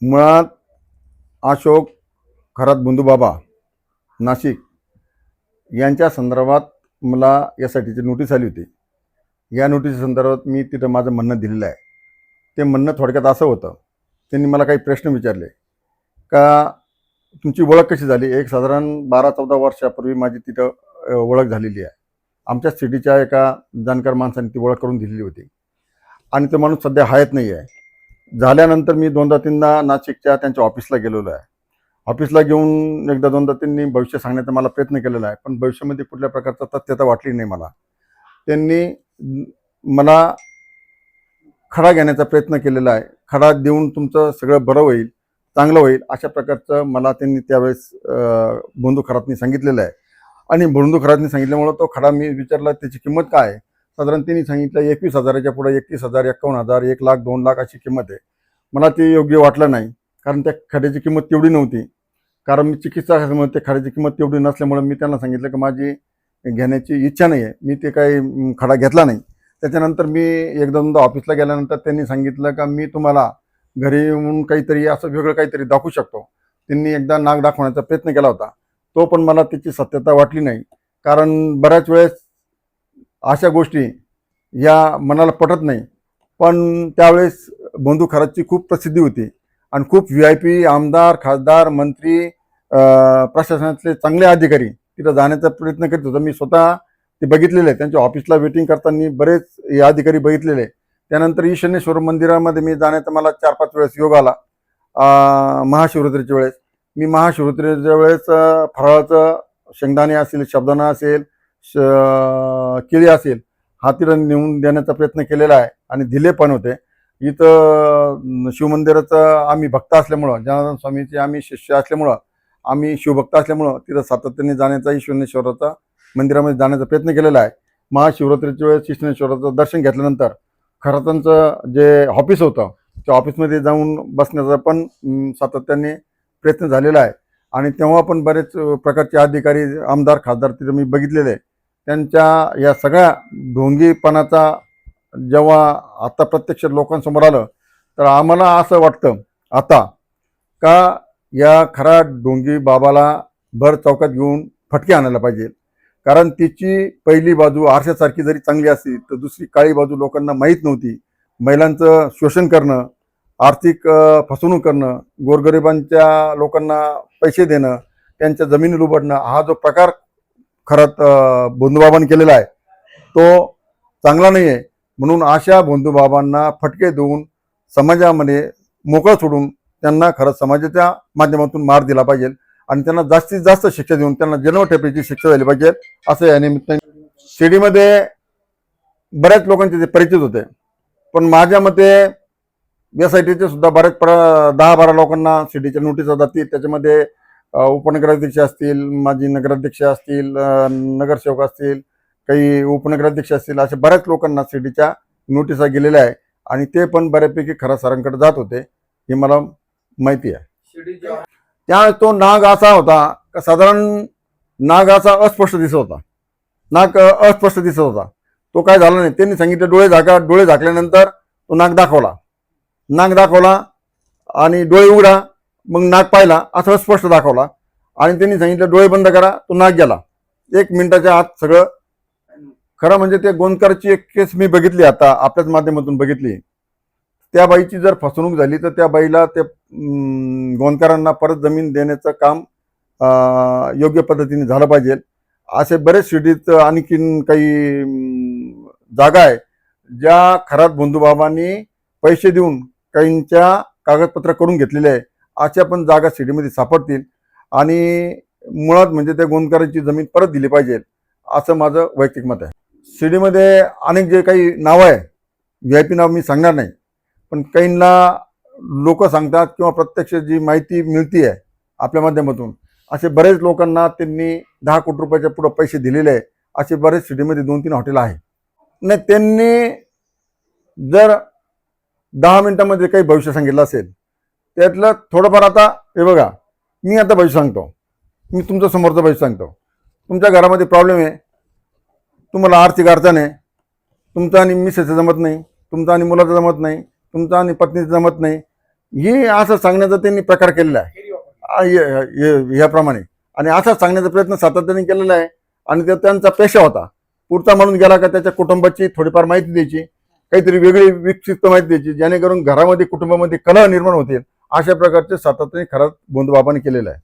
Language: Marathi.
मुळात अशोक खरात बंधूबाबा नाशिक यांच्या संदर्भात मला यासाठीची नोटीस आली होती. या नोटीस संदर्भात मी तिथं माझं म्हणणं दिलेलं आहे. ते म्हणणं थोडक्यात असं होतं, त्यांनी मला काही प्रश्न विचारले का तुमची ओळख कशी झाली. एक साधारण 12-14 वर्षापूर्वी माझी तिथं ओळख झालेली आहे. आमच्या सिटीच्या एका जाणकार माणसाने ती ओळख करून दिलेली होती आणि तो माणूस सध्या हयात नाही आहे. झाल्यानंतर मी 2दा-3दा नाशिकच्या त्यांच्या ऑफिसला गेलेलो आहे. ऑफिसला घेऊन एकदा 2दा त्यांनी भविष्य सांगण्याचा मला प्रयत्न केलेला आहे, पण भविष्यामध्ये कुठल्या प्रकारचा तथ्यता वाटली नाही मला. त्यांनी मला खडा घेण्याचा प्रयत्न केलेला आहे. खडा देऊन तुमचं सगळं बरं होईल, चांगलं होईल, अशा प्रकारचं मला त्यांनी त्यावेळेस बंधू खरातनी सांगितलेलं आहे. आणि बंधू खरातनी सांगितल्यामुळं तो खडा मी विचारला त्याची किंमत काय आहे. साधारण त्यांनी सांगितलं 21,000च्या पुढे 31,000, 51,000, 1,00,000, 2,00,000 अशी किंमत आहे. मला ते योग्य वाटलं नाही, कारण त्या खड्याची किंमत तेवढी नव्हती. कारण मी चिकित्सक असल्यामुळे ते खड्याची किंमत तेवढी नसल्यामुळे मी त्यांना सांगितलं की माझी घेण्याची इच्छा नाही आहे. मी ते काही खडा घेतला नाही. त्याच्यानंतर मी एकदा-दोनदा ऑफिसला गेल्यानंतर त्यांनी सांगितलं का मी तुम्हाला घरी येऊन काहीतरी असं वेगळं काहीतरी दाखवू शकतो. त्यांनी एकदा नाक दाखवण्याचा प्रयत्न केला होता, तो पण मला त्याची सत्यता वाटली नाही. कारण बऱ्याच वेळेस अशा गोष्टी या मनाला पटत नाही. पण त्यावेळेस बंधू खरातची खूप प्रसिद्धी होती आणि खूप VIP आमदार, खासदार, मंत्री, प्रशासनातले चांगले अधिकारी तिथं जाण्याचा प्रयत्न करीत होता. मी स्वतः ते बघितलेले आहे. त्यांच्या ऑफिसला वेटिंग करताना बरेच हे अधिकारी बघितलेले. त्यानंतर ईशान्येश्वर मंदिरामध्ये मी जाण्याचा मला 4-5 वेळेस योग आला. महाशिवरात्रीच्या वेळेस मी महाशिवरात्रीच्या वेळेस फराळाचं शेंगदाणे असेल, साबुदाणा असेल, केळी असेल, हा तिथं नेऊन देण्याचा प्रयत्न केलेला आहे आणि दिले पण होते. इथं शिवमंदिराचं आम्ही भक्त असल्यामुळं, जनार्दन स्वामीचे आम्ही शिष्य असल्यामुळं, आम्ही शिवभक्त असल्यामुळं तिथं सातत्याने जाण्याचा, ईश्वरेश्वराचा मंदिरामध्ये जाण्याचा प्रयत्न केलेला आहे. महाशिवरात्रीच्या वेळेस ईश्वरेश्वराचं दर्शन घेतल्यानंतर खरातांचं जे ऑफिस होतं त्या ऑफिसमध्ये जाऊन बसण्याचा पण सातत्याने प्रयत्न झालेला आहे. आणि तेव्हा पण बरेच प्रकारचे अधिकारी, आमदार, खासदार तिथं मी बघितलेले आहे. त्यांच्या या सगळ्या ढोंगीपणाचा जेव्हा आता प्रत्यक्ष लोकांसमोर आलं तर आम्हाला असं वाटतं आता का या खरा ढोंगी बाबाला भर चौकात घेऊन फटके आणायला पाहिजे. कारण तिची पहिली बाजू आरशासारखी जरी चांगली असली तर दुसरी काळी बाजू लोकांना माहीत नव्हती. महिलांचं शोषण करणं, आर्थिक फसवणूक करणं, गोरगरिबांच्या लोकांना पैसे देणं, त्यांच्या जमिनी लुबाडणं, हा जो प्रकार खरात बंधूबाबांनी केलेला आहे तो चांगला नाही आहे. म्हणून अशा बंधूबाबांना फटके देऊन समाजामध्ये मोकळं सोडून त्यांना खरंच समाजाच्या माध्यमातून मार दिला पाहिजे आणि त्यांना जास्तीत जास्त शिक्षा देऊन त्यांना जन्मठेपेची शिक्षा झाली पाहिजे असं या निमित्ताने. शिर्डीमध्ये बऱ्याच लोकांचे ते परिचित होते, पण माझ्या मते SITचे सुद्धा बरेच 10-12 लोकांना शिर्डीच्या नोटीसा जातील. त्याच्यामध्ये उपनगराध्यक्ष असतील, माजी नगराध्यक्ष असतील, नगरसेवक असतील, काही उपनगराध्यक्ष असतील, अशा बऱ्याच लोकांना शिर्डीच्या नोटिसा गेलेल्या आहे आणि ते पण बऱ्यापैकी खरा सरांकडे जात होते हे मला माहिती आहे. त्यावेळेस तो नाग असा होता का साधारण नाग असा अस्पष्ट दिसत होता. नाग अस्पष्ट दिसत होता. तो काय झाला नाही. त्यांनी सांगितलं डोळे झाका. डोळे झाकल्यानंतर तो नाग दाखवला. नाग दाखवला आणि डोळे उघडा. मग नाग पाहिला, असं स्पष्ट दाखवला आणि त्यांनी सांगितलं डोळे बंद करा. तो नाग गेला. 1 मिनिटाच्या आत सगळं. खरं म्हणजे ते गोंदकरची एक केस मी बघितली, आता आपल्याच माध्यमातून बघितली. त्या बाईची जर फसवणूक झाली तर त्या बाईला ते गोंदकरांना परत जमीन देण्याचं काम योग्य पद्धतीने झालं पाहिजे. असे बरेच सिटीत आणखीन काही जागा आहे ज्या खरात बंधूबाबांनी पैसे देऊन काहींच्या कागदपत्र करून घेतलेले आहे. अशा पण जागा सिटीमध्ये सापडतील आणि मुळात म्हणजे त्या गोंदकरांची जमीन परत दिली पाहिजे असं माझं वैयक्तिक मत आहे. सिटीमध्ये अनेक जे काही नावं आहे, VIP नाव मी सांगणार नाही, पण काहींना लोक सांगतात किंवा प्रत्यक्ष जी माहिती मिळती आहे आपल्या माध्यमातून, असे बरेच लोकांना त्यांनी 10 कोटी रुपयाच्या पुढे पैसे दिलेले आहे. असे बरेच सिटीमध्ये 2-3 हॉटेल आहे. नाही, त्यांनी जर 10 मिनिटांमध्ये काही भविष्य सांगितलं असेल त्यातलं थोडंफार, आता हे बघा, मी आता भविष्य सांगतो, मी तुमच्या समोरचं भविष्य सांगतो. तुमच्या घरामध्ये प्रॉब्लेम आहे, तुम्हाला आर्थिक अडचण आहे, तुमचं आणि मिसेसचं जमत नाही, तुमचं आणि मुलाचं जमत नाही, तुमचं आणि पत्नीचं जमत नाही, हे असं सांगण्याचा त्यांनी प्रकार केलेला आहे ह्याप्रमाणे, आणि असा सांगण्याचा प्रयत्न सातत्याने केलेला आहे. आणि तो त्यांचा पेशा होता. पुढचा म्हणून गेला का त्याच्या कुटुंबाची थोडीफार माहिती द्यायची, काहीतरी वेगळी विक्षिप्त माहिती द्यायची, जेणेकरून घरामध्ये कुटुंबामध्ये कलह निर्माण होतील. अशा प्रकारचे सातत्याने खरंच बंधुबाबांनी केलेलं आहे.